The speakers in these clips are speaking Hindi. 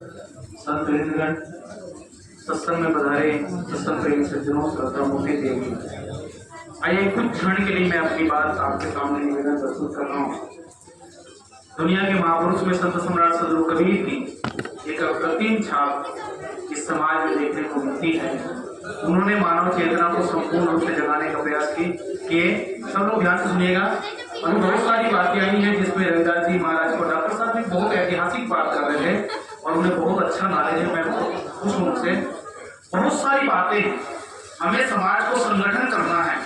संतगण सत्संग में पधारे सत्संग प्रेमी सज्जनों, श्रद्धा मूर्ति देवी, आइए कुछ क्षण के लिए मैं अपनी बात आपके सामने निवेदन प्रस्तुत कर रहा हूँ। दुनिया के महापुरुष में संत सम्राट सदगुरु कबीर की एक अप्रतिम छाप इस समाज में देखने को मिलती है। उन्होंने मानव चेतना को संपूर्ण रूप से जगाने का प्रयास किए। सब लोग ध्यान से सुनिएगा। और बहुत सारी बातें आई हैं जिसमें रविदास जी महाराज को डॉक्टर साहब भी बहुत ऐतिहासिक बात कर रहे थे और उन्हें बहुत अच्छा नॉलेज है। मैं बहुत खुश हूँ उनसे। बहुत सारी बातें, हमें समाज को संगठन करना है,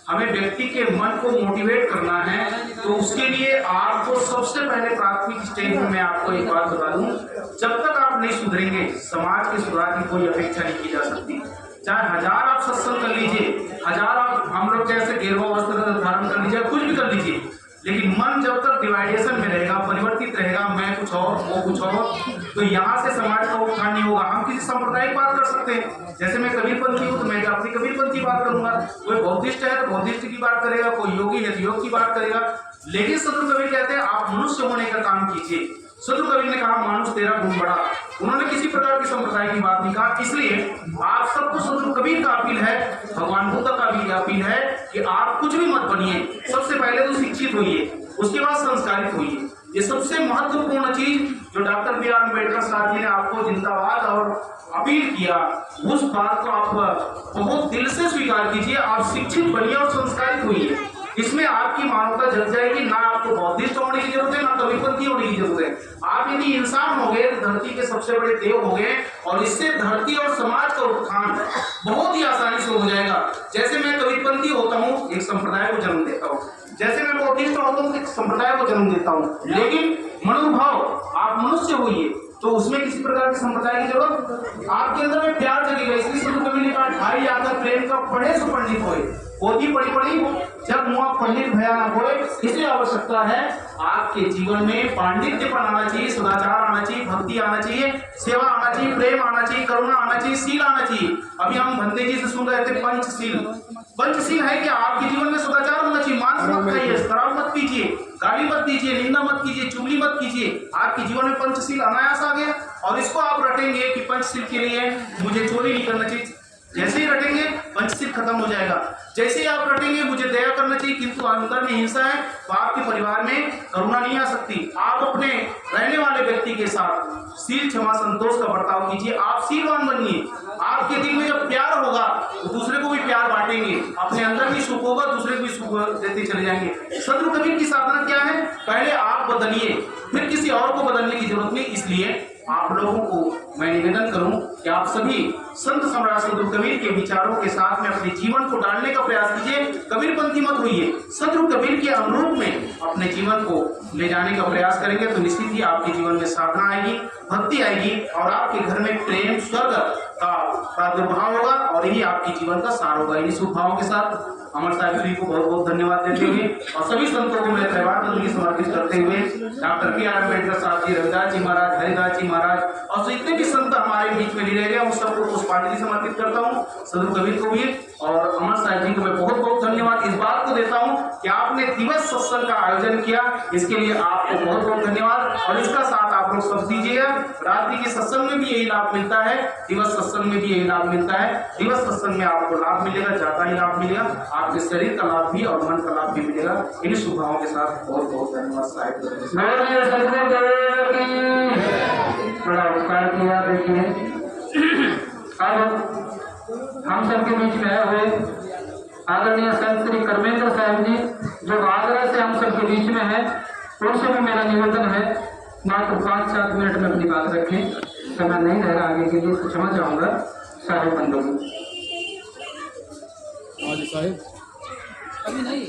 हमें व्यक्ति के मन को मोटिवेट करना है, तो उसके लिए आपको सबसे पहले प्राथमिक स्टेज में मैं आपको एक बात बता दूं, जब तक आप नहीं सुधरेंगे समाज के सुधार की कोई अपेक्षा नहीं की जा सकती। चाहे हजार आप सत्संग कर लीजिए, हजार आप हम लोग जैसे गेरुआ वस्त्र धारण कर लीजिए, कुछ भी कर लीजिए, लेकिन मन जब तक डिवाइडेशन में रहेगा, परिवर्तित रहेगा, मैं कुछ और वो कुछ और, तो यहाँ से समाज का उत्थान नहीं होगा। हम किसी संप्रदाय की बात कर सकते हैं, जैसे मैं कबीरपंथी हूँ तो मैं अपनी कबीरपंथी बात करूंगा, कोई बौद्धिस्ट है तो बौद्धिस्ट की बात करेगा, कोई योगी है तो योग की बात करेगा। लेकिन सदगुरु कबीर कहते हैं आप मनुष्य होने का काम कीजिए। सदगुरु कबीर ने कहा मानुष तेरा गुण बड़ा। उन्होंने किसी प्रकार की संप्रदाय की बात नहीं कहा। इसलिए आप सबको सदगुरु कबीर का अपील है, भगवान बुद्ध का भी अपील है कि आप कुछ भी मत बनिए। सबसे पहले तो शिक्षित होइए, उसके बाद संस्कारित होइए। ये सबसे महत्वपूर्ण चीज जो डॉक्टर बी आर अम्बेडकर साहब जी ने आपको जिंदाबाद और अपील किया, उस बात को आप बहुत दिल से स्वीकार कीजिए। आप शिक्षित बनिए और संस्कारित होइए। इसमें आपकी मानवता जग जाएगी। ना आपको बौद्धिस्ट होने की जरूरत है, ना कबीरपंथी होने की जरूरत है। आप यदि इंसान हो गए तो धरती के सबसे बड़े देव हो गए, और इससे धरती और समाज का उत्थान बहुत ही आसानी से हो जाएगा। जैसे मैं कबीरपंथी होता हूँ, एक संप्रदाय को जन्म देता हूँ, जैसे मैं बौद्धिस्ट होता हूँ, एक संप्रदाय को जन्म देता हूँ, लेकिन मनोभाव आप मनुष्य होइए तो उसमें किसी प्रकार की संप्रदाय की जरूरत, आपके अंदर में प्यार जगेगा। इसलिए सदगुरु कबीर ने कहा ढाई आकर प्रेम का पढ़े सो पंडित होए, पोथी पढ़ी पढ़ी जब मुआ पंडित भया न होए। इसलिए आवश्यकता है आपके जीवन में पांडित्यपन आना चाहिए, सदाचार आना चाहिए, भक्ति आना चाहिए, सेवा आना चाहिए, प्रेम आना चाहिए, करुणा आना चाहिए, शील आना चाहिए। अभी हम भंते जी से सुन रहे थे पंचशील। पंचशील है कि आपके जीवन में सदाचार होना चाहिए। मांस मत खाइए, शराब मत पीजिए, गाली मत दीजिए, निंदा मत कीजिए, चुगली मत कीजिए। आपके जीवन में पंचशील अनायास आ गया। और इसको आप रटेंगे कि पंचशील के लिए मुझे चोरी नहीं करना चाहिए, जैसे ही रटेंगे पंचशील खत्म हो जाएगा। जैसे ही आप रटेंगे मुझे दया करना चाहिए किंतु अंदर में हिंसा है, तो आपके परिवार में करुणा नहीं आ सकती। आप अपने रहने वाले व्यक्ति के साथ शील क्षमा संतोष का बर्ताव कीजिए। आप शीलवान बनिए। आपके दिल में जब प्यार होगा तो दूसरे को भी प्यार बांटेंगे। अपने अंदर भी सुख होगा, दूसरे को भी सुख देते चले जाएंगे। सदगुरु कबीर की साधना क्या है? पहले आप बदलिए, फिर किसी और को बदलने की जरूरत नहीं। इसलिए आप लोगों को मैं निवेदन करूं कि आप सभी संत सम्राट सदगुरु कबीर के विचारों के साथ में अपने जीवन को डालने का प्रयास कीजिए। कबीरपंथी मत होइए। सदगुरु कबीर के अनुरूप में अपने जीवन को ले जाने का प्रयास करेंगे तो निश्चित ही आपके जीवन में साधना आएगी, भक्ति आएगी, और आपके घर में प्रेम स्वर्ग का प्रादुर्भाव होगा, और यही आपके जीवन का सार होगा। इन्हीं शुभ भावों के साथ अमर साहिब जी को बहुत बहुत धन्यवाद देते हुए और सभी संतों को मैं त्योहार बंदगी समर्पित करते हुए डॉक्टर बी आर अम्बेडकर साहब जी, रविदास जी महाराज, हरिदास जी महाराज और जितने भी संत हमारे बीच में रह गए, उन सबको पुष्पांजलि समर्पित करता हूँ। सदगुरु कबीर को भी और अमर साहिब जी को मैं बहुत बहुत धन्यवाद इस बात को देता हूँ कि आपने दिवस सत्संग का आयोजन किया, इसके लिए आपको बहुत बहुत धन्यवाद। और इसका साथ आप लोग सब दीजिएगा। रात्रि के सत्संग में भी यही लाभ मिलता है, दिवस सत्संग में भी यही लाभ मिलता है। दिवस सत्संग में आपको लाभ मिलेगा, ज्यादा ही लाभ मिलेगा, आपके शरीर का लाभ भी और मन का लाभ भी मिलेगा। इन शुभकामनाओं के साथ बहुत बहुत धन्यवाद साहिब। बड़ा उपकार किया। देखिए अब हम सबके बीच में हुए आदरणीय संत श्री कर्मेंद्र साहब जी, जो आगरा से हम सबके बीच में है, उनसे भी मेरा निवेदन है मात्र 5-7 मिनट में अपनी बात रखें। समय नहीं रह रहा आगे के लिए, तो क्षमा चाहूंगा सारे बंधुओं को। साहिब अभी नहीं